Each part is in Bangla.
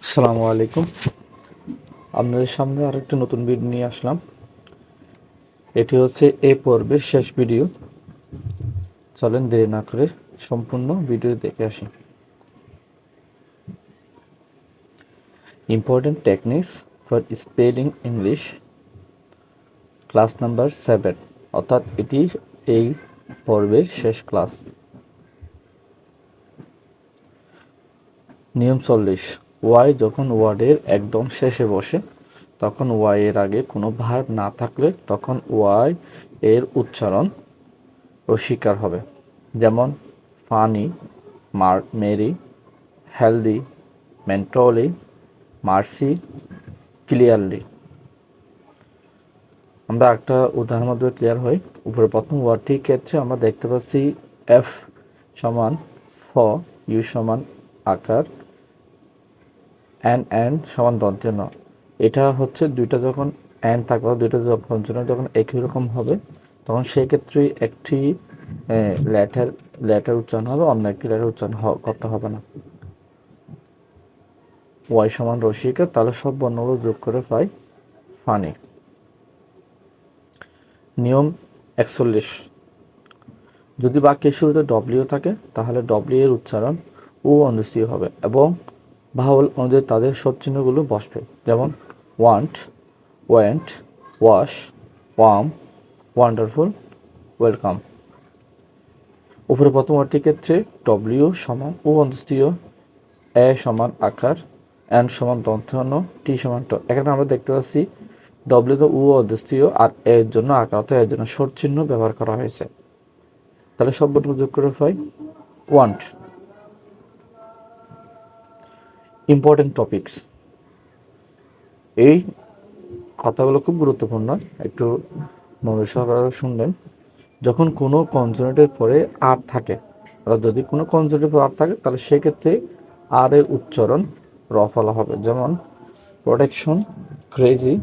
আসসালামু আলাইকুম। আপনাদের সামনে আরেকটা নতুন ভিডিও নিয়ে আসলাম। এটি হচ্ছে এই পর্বের শেষ ভিডিও। চলেন দেরি না করে সম্পূর্ণ ভিডিও দেখে আসি। Important techniques for spelling English, class number 7, অর্থাৎ এটি এই পর্বের শেষ ক্লাস। নিয়ম 40। ওয়াই যখন ওয়ার্ডের একদম শেষে বসে তখন ওয়াই এর আগে কোনো ভার্ব না থাকলে তখন ওয়াই এর উচ্চারণ রসিকার হবে। যেমন funny, merry, healthy, mentally, mercy, clearly. আমরা একটা উদাহরণের মাধ্যমে ক্লিয়ার হই। উপরে প্রথম ওয়ার্ডটির ক্ষেত্রে আমরা দেখতে পাচ্ছি এফ সমান ফ, ইউ সমান আকার, এন সমান দন্ত্য ন। এটা হচ্ছে দুইটা যখন এন থাকবে, দুইটা যখন যখন একই রকম হবে তখন সেক্ষেত্রে একটি লেটার উচ্চারণ হবে, অন্য একটি লেটার উচ্চারণ করতে হবে না। ওয়াই সমান রসিকা, তাহলে সব বর্ণগুলো যোগ করে পাই ফানি। নিয়ম 41। যদি বাক্যের শুরুতে ডব্লিউ থাকে তাহলে ডব্লিউ এর উচ্চারণ ও অন্ধস্থির হবে এবং ভাওয়াল অনুযায়ী তাদের স্বরচিহ্নগুলো বসবে। যেমন want, went, wash, warm, wonderful, welcome. উপরে প্রথম ওয়ার্ডটির ক্ষেত্রে ডব্লিউ সমান ও অন্তস্থীয়, এ সমান আকার, এন সমান দন্ত্য, টি সমান ট। এখানে আমরা দেখতে পাচ্ছি ডব্লিউ তো ও অন্তস্থীয় আর এর জন্য আকার, তো এর জন্য শর্ট চিহ্ন ব্যবহার করা হয়েছে। তাহলে সব বর্ণ যোগ করে পাই ওয়ান্ট। ইম্পর্টেন্ট টপিকস, এই কথাগুলো খুব গুরুত্বপূর্ণ, একটু মনোযোগ সহকারে শুনবেন। যখন কোনো কনসোনেন্টের পরে আর থাকে, অর্থাৎ যদি কোনো কনসোনেন্টের পরে আর থাকে তাহলে সেক্ষেত্রে আর এর উচ্চারণ র ফলা হবে। যেমন প্রোটেকশন, ক্রেজি,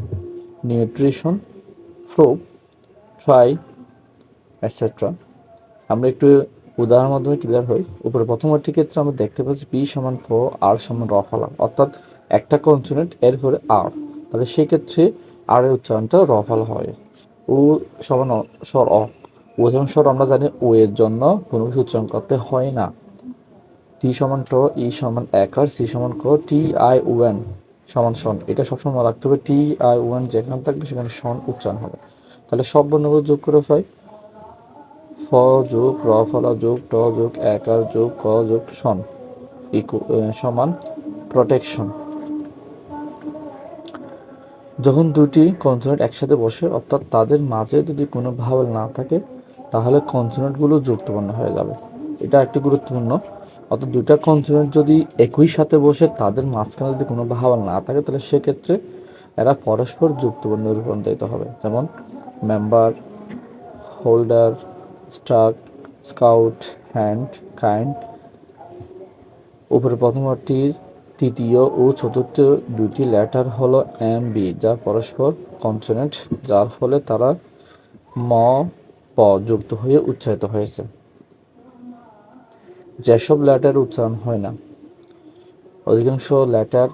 নিউট্রিশন, ফ্রুপ, ট্রাই, এটসেট্রা। আমরা একটু উদাহরণের মাধ্যমে ক্লিয়ার হই। উপরে প্রথম ওয়ার্ডটির ক্ষেত্রে আমরা দেখতে পাচ্ছি পি সমান প, আর সমান র ফলা, অর্থাৎ একটা কনসোনেন্ট এর পরে আর, তাহলে সেক্ষেত্রে আর এর উচ্চারণটা র ফলা হয়। ও সমান স্বর অ, ও সমান স্বর আমরা জানি ও এর জন্য কোনো কিছু উচ্চারণ করতে হয় না। টি সমান ট, ই সমান একার, সি সমান ক, টি আই ও এন সমান শন। এটা সবসময় মনে রাখতে হবে, টি আই ও এন যেখানে থাকবে সেখানে শন উচ্চারণ হবে। তাহলে সব বর্ণগুলো যোগ করে পাই ফ যোগ র ফলা যোগ ট যোগ একার যোগ ক যোগ শন সমান প্রোটেকশন। যখন দুটি কনসোনেন্ট একসাথে বসে অর্থাৎ তাদের মাঝে যদি কোনো ভাওয়েল না থাকে তাহলে কনসোনেন্টগুলো যুক্তবর্ণ হয়ে যাবে। এটা একটি গুরুত্বপূর্ণ। অর্থাৎ দুইটা কনসোনেন্ট যদি একই সাথে বসে তাদের মাঝখানে যদি কোনো ভাওয়েল না থাকে তাহলে সেক্ষেত্রে এরা পরস্পর যুক্তবর্ণে রূপান্তরিত হবে। যেমন member, holder, stuck, scout, hand, kind. উপরে প্রথম ওয়ার্ডটির তৃতীয় ও চতুর্থ দুটি লেটার হলো এম বি, যা পরস্পর কনসোনেন্ট, যার ফলে তারা ম প যুক্ত হয়ে উচ্চারিত হয়েছে। যেসব লেটার উচ্চারণ হয় না, অধিকাংশ লেটার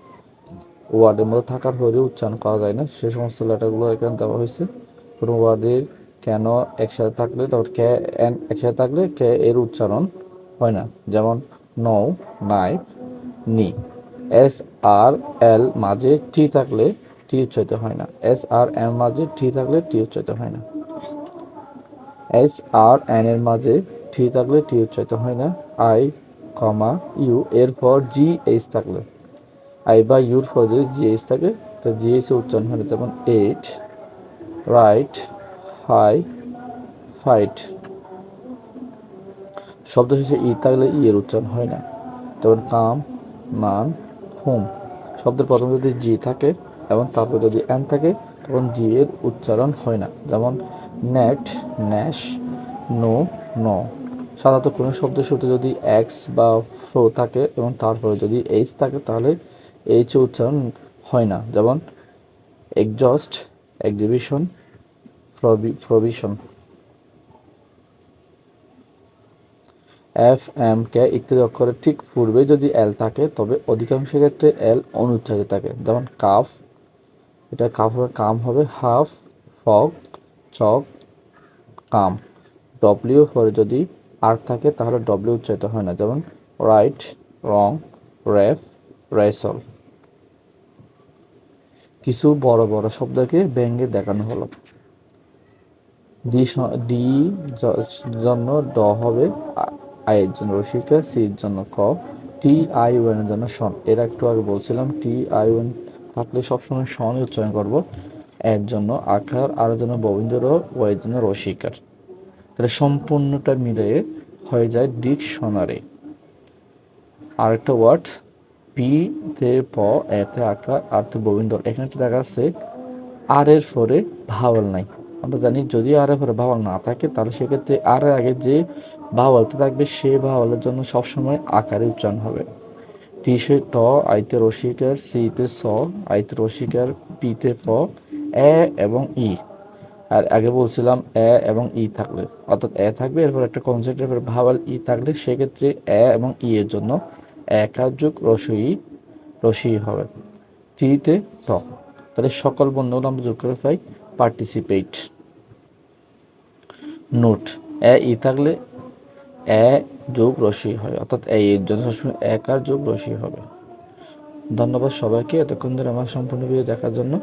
ওয়ার্ডের মধ্যে থাকার পরেও উচ্চারণ করা যায় না, সে সমস্ত লেটারগুলো এখানে দেওয়া হয়েছে। কোনো ওয়ার্ডের কেন একসাথে থাকলে, তারপর কে এন একসাথে থাকলে কে এর উচ্চারণ হয় না। যেমন নৌ, নাইফ, নি। এস আর এল মাঝে টি থাকলে টি উচ্চারিত হয় না। এস আর এম মাঝে টি থাকলে টি উচ্চারিত হয় না। এস আর এন এর মাঝে টি থাকলে টি উচ্চারিত হয় না। আই কমা ইউ এর পর জি এইচ থাকলে, আই বা ইউর পর যদি জি এইচ থাকে তো জি এইচ এর উচ্চারণ হয় না। যেমন এইট, রাইট, হাই, ফাইট। শব্দ শেষে ই থাকলে ই এর উচ্চারণ হয় না। যেমন কাম, মান, হোম। শব্দের প্রথমে যদি জি থাকে এবং তারপর যদি এন থাকে তখন জি এর উচ্চারণ হয় না। যেমন নেট, ন্যাশ, নো, ন। সাধারণত কোনো শব্দের শুরুতে যদি এক্স বা ফ্লো থাকে এবং তারপরে যদি এইচ থাকে তাহলে এইচ উচ্চারণ হয় না। যেমন exhaust, exhibition, provision. F, M, K ইত্যাদি অক্ষরের ঠিক পূর্বে যদি এল থাকে তবে অধিকাংশ ক্ষেত্রে এল অনুচ্চারিত থাকে। যেমন কাফ, এটা কাফ হবে কাম হবে, হাফ, ফক, চক, কাম। ডব্লিউ পরে যদি আর থাকে তাহলে ডব্লিউ উচ্চারিত হয় না। যেমন রাইট, রং, রেফ, রেসল। কিছু বড় বড় শব্দকে ব্যঙ্গে দেখানো হলো। ডি জন্য ড হবে, আই এর জন্য রসিকা, সি এর জন্য ক, টি আই ওয়েন এর জন্য শন। এর একটু আগে বলছিলাম টি আই ওয়েন থাকলে সবসময় শনই উচ্চারণ করব। এর জন্য আকার, আর জন্য ববিন্দ্র, ও এর জন্য রসিকার। তাহলে সম্পূর্ণটা মিলিয়ে হয়ে যায় ডিকশনারি। আরেকটা ওয়ার্ড পি তে প, এতে আকার, আর তে ববিন্দ্র। এখানে একটা দেখা যাচ্ছে আর এর পরে ভাওয়াল নাই। আমরা জানি যদি আর এর পরে ভাওয়াল না থাকে তাহলে সেক্ষেত্রে আর এর আগে যে ভাওয়ালটা থাকবে সে ভাওয়ালের জন্য সবসময় আকারে উচ্চারণ হবে। টিসে ট, আইতে রসিকার, সিতে স, আইতে রসিকার, পিতে ফ, এ এবং ই। আর আগে বলছিলাম এ এবং ই থাকলে, অর্থাৎ এ থাকবে এরপর একটা কনসেপ্টের পরে ভাওয়াল ই থাকলে সেক্ষেত্রে এ এবং ই এর জন্য একার যোগ রসই হবে। টিতে ট। তাহলে সকল বর্ণগুলো আমরা যোগ করে পাই পার্টিসিপেট। নোট, এ ই থাকলে এ যোগ রসই হয়, অর্থাৎ এ এর জন্য সবসময় একার যোগ রসই হবে। ধন্যবাদ সবাইকে এতক্ষণ ধরে আমার সম্পূর্ণ ভিডিও দেখার জন্য।